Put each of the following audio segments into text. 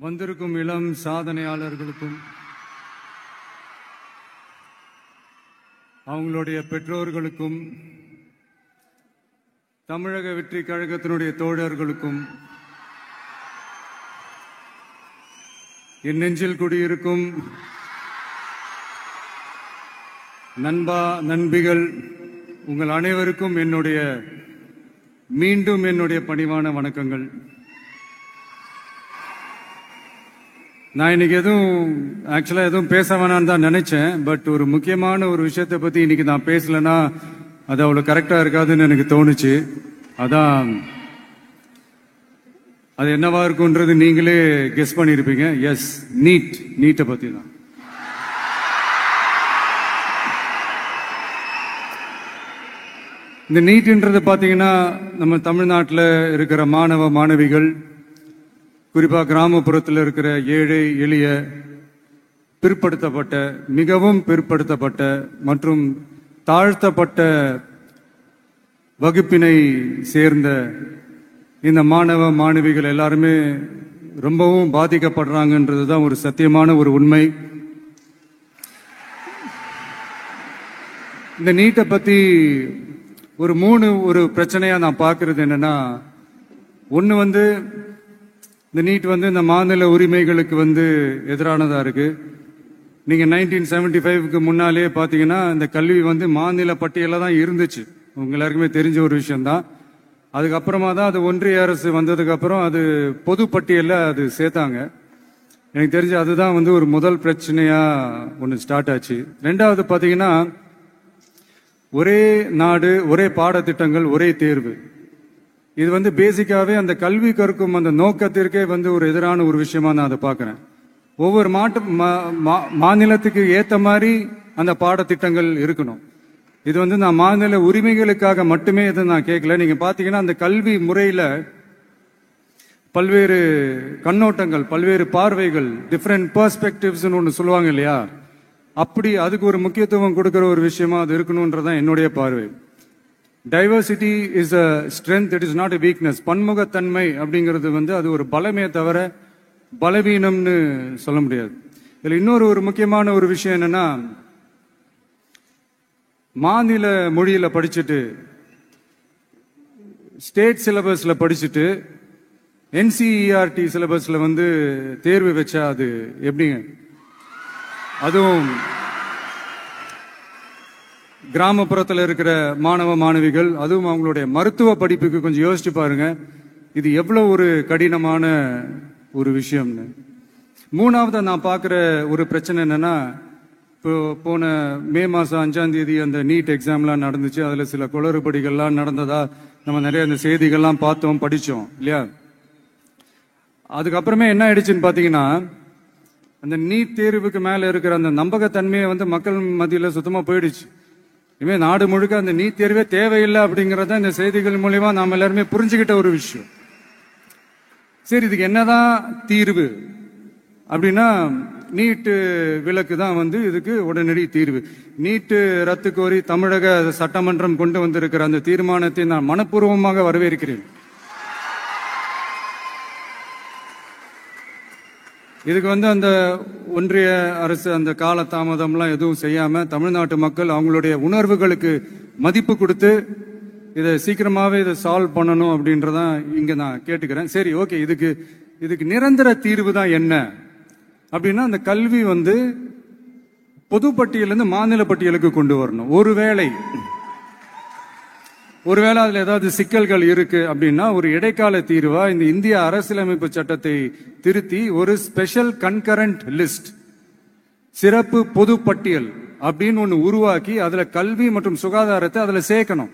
வந்திருக்கும் இளம் சாதனையாளர்களுக்கும் அவங்களுடைய பெற்றோர்களுக்கும் தமிழக வெற்றி கழகத்தினுடைய தோழர்களுக்கும் என் நெஞ்சில் குடியிருக்கும் நண்பா நண்பிகள் உங்கள் அனைவருக்கும் மீண்டும் என்னுடைய பணிவான வணக்கங்கள். நான் இன்னைக்கு எதுவும் பேச வேணான்னு தான் நினைச்சேன். பட் ஒரு முக்கியமான ஒரு விஷயத்தை பத்தி இன்னைக்கு நான் பேசலன்னா அது அவ்வளவு கரெக்டா இருக்காதுன்னு எனக்கு தோணுச்சு. அதான் அது என்னவா இருக்கும்ன்றது நீங்களே கெஸ் பண்ணிருப்பீங்க. எஸ், நீட்டை பத்தி தான். இந்த நீட்ன்றது பாத்தீங்கன்னா நம்ம தமிழ்நாட்டில் இருக்கிற மாணவ மாணவிகள், குறிப்பா கிராமப்புறத்தில் இருக்கிற ஏழை எளிய பிற்படுத்தப்பட்ட, மிகவும் பிற்படுத்தப்பட்ட மற்றும் தாழ்த்தப்பட்ட வகுப்பினை சேர்ந்த இந்த மாணவ மாணவிகள் எல்லாருமே ரொம்பவும் பாதிக்கப்படுறாங்கன்றது தான் ஒரு சத்தியமான ஒரு உண்மை. இந்த நீட்டை பத்தி ஒரு பிரச்சனையா நான் பார்க்கறது என்னன்னா, ஒன்று இந்த நீட் இந்த மாநில உரிமைகளுக்கு எதிரானதா இருக்கு. நீங்க 1975க்கு முன்னாலே பாத்தீங்கன்னா இந்த கல்வி மாநில பட்டியல தான் இருந்துச்சு. உங்க எல்லாருக்குமே தெரிஞ்ச ஒரு விஷயம்தான். அதுக்கப்புறமா தான் அது ஒன்றிய அரசு வந்ததுக்கு அப்புறம் அது பொது பட்டியல அது சேர்த்தாங்க. எனக்கு தெரிஞ்சு அதுதான் ஒரு முதல் பிரச்சனையா ஒன்று ஸ்டார்ட் ஆச்சு. ரெண்டாவது பாத்தீங்கன்னா ஒரே நாடு, ஒரே பாடத்திட்டங்கள், ஒரே தேர்வு. இது பேசிக்காவே அந்த கல்வி கற்கும் அந்த நோக்கத்திற்கே ஒரு எதிரான ஒரு விஷயமா நான் அதை பார்க்கிறேன். ஒவ்வொரு மாநிலத்துக்கு ஏத்த மாதிரி அந்த பாடத்திட்டங்கள் இருக்கணும். இது நான் மாநில உரிமைகளுக்காக மட்டுமே இதை நான் கேட்கல. நீங்க பாத்தீங்கன்னா அந்த கல்வி முறையில பல்வேறு கண்ணோட்டங்கள், பல்வேறு பார்வைகள், டிஃப்ரெண்ட் பெர்ஸ்பெக்டிவ்ஸ் ஒன்று சொல்லுவாங்க இல்லையா, அப்படி அதுக்கு ஒரு முக்கியத்துவம் கொடுக்கிற ஒரு விஷயமா அது இருக்கணும்ன்றதான் என்னுடைய பார்வை. Diversity is a strength, it is not a weakness. பன்முகத்தன்மை அப்படிங்கிறது அது ஒரு பலமே தவிர பலவீனம்னு சொல்ல முடியாது. இதுல இன்னொரு முக்கியமான ஒரு விஷயம் என்னன்னா, மாநில மொழியில படிச்சுட்டு, ஸ்டேட் சிலபஸ்ல படிச்சுட்டு, என்சிஇஆர்டி சிலபஸ்ல தேர்வு வச்சா அது எப்படிங்க? அதுவும் கிராமப்புறத்தில் இருக்கிற மாணவ மாணவிகள், அதுவும் அவங்களுடைய மருத்துவ படிப்புக்கு கொஞ்சம் யோசிச்சு பாருங்க, இது எவ்வளவு ஒரு கடினமான ஒரு விஷயம்னு. மூணாவது நான் பார்க்கிற ஒரு பிரச்சனை என்னன்னா, இப்போ போன மே மாசம் 5ஆம் தேதி அந்த நீட் எக்ஸாம்லாம் நடந்துச்சு. அதுல சில குளறுபடிகள்லாம் நடந்ததா நம்ம நிறைய அந்த செய்திகள்லாம் பார்த்தோம், படிச்சோம் இல்லையா. அதுக்கப்புறமே என்ன ஆயிடுச்சுன்னு பாத்தீங்கன்னா, அந்த நீட் தேர்வுக்கு மேல இருக்கிற அந்த நம்பகத்தன்மையை மக்கள் மத்தியில சுத்தமா போயிடுச்சு. இனிமே நாடு முழுக்க அந்த நீட் தேர்வே தேவையில்லை அப்படிங்கறத இந்த செய்திகள் மூலியமா நாம எல்லாருமே புரிஞ்சுக்கிட்ட ஒரு விஷயம். சரி, இதுக்கு என்னதான் தீர்வு அப்படின்னா, நீட்டு விலக்கு தான் இதுக்கு உடனடி தீர்வு. நீட்டு ரத்து கோரி தமிழக சட்டமன்றம் கொண்டு வந்திருக்கிற அந்த தீர்மானத்தை நான் மனப்பூர்வமாக வரவேற்கிறேன். இதுக்கு அந்த ஒன்றிய அரசு அந்த கால தாமதம்லாம் எதுவும் செய்யாம தமிழ்நாட்டு மக்கள் அவங்களுடைய உணர்வுகளுக்கு மதிப்பு கொடுத்து இதை சீக்கிரமாவே இதை சால்வ் பண்ணணும் அப்படின்றதான் இங்க நான் கேட்டுக்கிறேன். சரி, ஓகே, இதுக்கு நிரந்தர தீர்வு தான் என்ன அப்படின்னா, அந்த கல்வி பொது பட்டியலிருந்து மாநில பட்டியலுக்கு கொண்டு வரணும். ஒருவேளை அதுல ஏதாவது சிக்கல்கள் இருக்கு அப்படின்னா ஒரு இடைக்கால தீர்வா இந்த இந்திய அரசியலமைப்பு சட்டத்தை திருத்தி ஒரு ஸ்பெஷல் கன்கரண்ட் லிஸ்ட், சிறப்பு பொது பட்டியல் அப்படின்னு ஒண்ணு உருவாக்கி அதுல கல்வி மற்றும் சுகாதாரத்தை அதுல சேர்க்கணும்.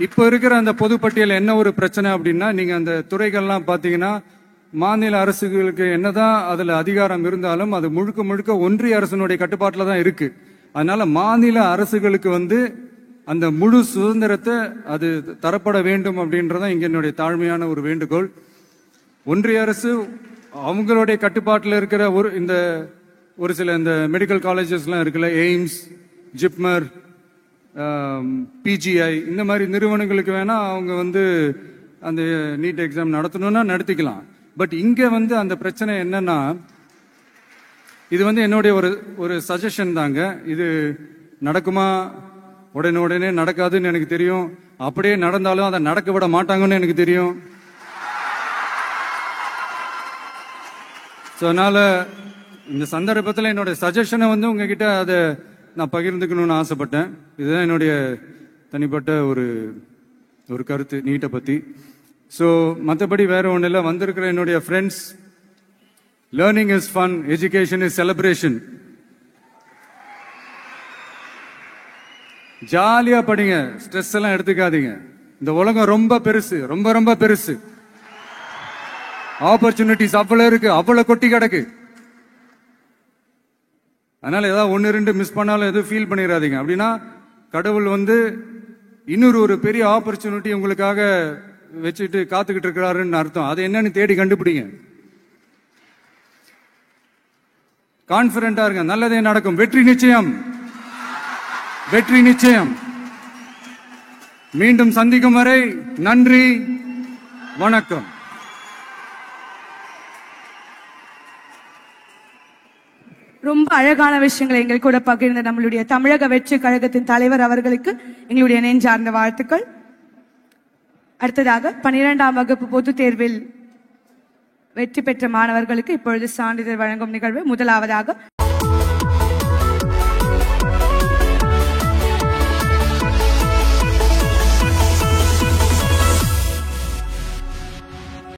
இப்போ இருக்கிற அந்த பொது பட்டியல் என்ன ஒரு பிரச்சனை அப்படின்னா, நீங்க அந்த துறைகள்லாம் பாத்தீங்கன்னா மாநில அரசுகளுக்கு என்னதான் அதுல அதிகாரம் இருந்தாலும் அது முழுக்க ஒன்றிய அரசினுடைய கட்டுப்பாட்டுல தான் இருக்கு. அதனால மாநில அரசுகளுக்கு அந்த முழு சுதந்திரத்தை அது தரப்பட வேண்டும் அப்படின்றதான் இங்க என்னுடைய தாழ்மையான ஒரு வேண்டுகோள். ஒன்றிய அரசு அவங்களுடைய கட்டுப்பாட்டில் இருக்கிற ஒரு சில இந்த மெடிக்கல் காலேஜஸ்லாம் இருக்குல்ல, எய்ம்ஸ், ஜிப்மர், பிஜிஐ, இந்த மாதிரி நிறுவனங்களுக்கு வேணா அவங்க அந்த நீட் எக்ஸாம் நடத்தணும்னா நடத்திக்கலாம். பட் இங்க வந்து அந்த பிரச்சனை என்னன்னா, இது வந்து என்னுடைய ஒரு சஜஷன் தாங்க. இது நடக்குமா? உடனே நடக்காதுன்னு எனக்கு தெரியும். அப்படியே நடந்தாலும் அதை நடக்க விட மாட்டாங்கன்னு எனக்கு தெரியும். அதனால இந்த சந்தர்ப்பத்தில் என்னுடைய சஜஷனை வந்து உங்ககிட்ட அதை நான் பகிர்ந்துக்கணும்னு ஆசைப்பட்டேன். இதுதான் என்னுடைய தனிப்பட்ட ஒரு கருத்து நீட்டை பத்தி. ஸோ மற்றபடி வேற ஒன்றும் இல்லை. வந்திருக்கிற என்னுடைய friends, learning is fun, education is celebration. ஜாலியா படிங்க, ஸ்ட்ரெஸ் எல்லாம் எடுத்துக்காதீங்க. இந்த உலகம் ரொம்ப பெருசு, ரொம்ப ரொம்ப பெருசு. ஆப்பர்ச்சுனிட்டிஸ் அவ்வளவு இருக்கு, அவ்வளவு கொட்டி கிடக்கு. அதனால ஏதாவது 1-2 மிஸ் பண்ணாலும் எதுவும் ஃபீல் பண்ணிடாதீங்க. அப்படின்னா கடவுள் வந்து இன்னொரு பெரிய ஆப்பர்ச்சுனிட்டி உங்களுக்காக வச்சுட்டு காத்துக்கிட்டு இருக்கிறாருன்னு அர்த்தம். அது என்னன்னு தேடி கண்டுபிடிங்க. கான்பிடண்டா இருங்க, நல்லதே நடக்கும். வெற்றி நிச்சயம், வெற்றி நிச்சயம். மீண்டும் சந்திக்கும் வரை நன்றி, வணக்கம். ரொம்ப அழகான விஷயங்களை எங்கள் கூட பகிர்ந்த நம்மளுடைய தமிழக வெற்றி கழகத்தின் தலைவர் அவர்களுக்கு எங்களுடைய நெஞ்சார்ந்த வாழ்த்துக்கள். அடுத்ததாக 12ஆம் வகுப்பு பொதுத் தேர்வில் வெற்றி பெற்ற மாணவர்களுக்கு இப்பொழுது சான்றிதழ் வழங்கும் நிகழ்வு முதலாவதாக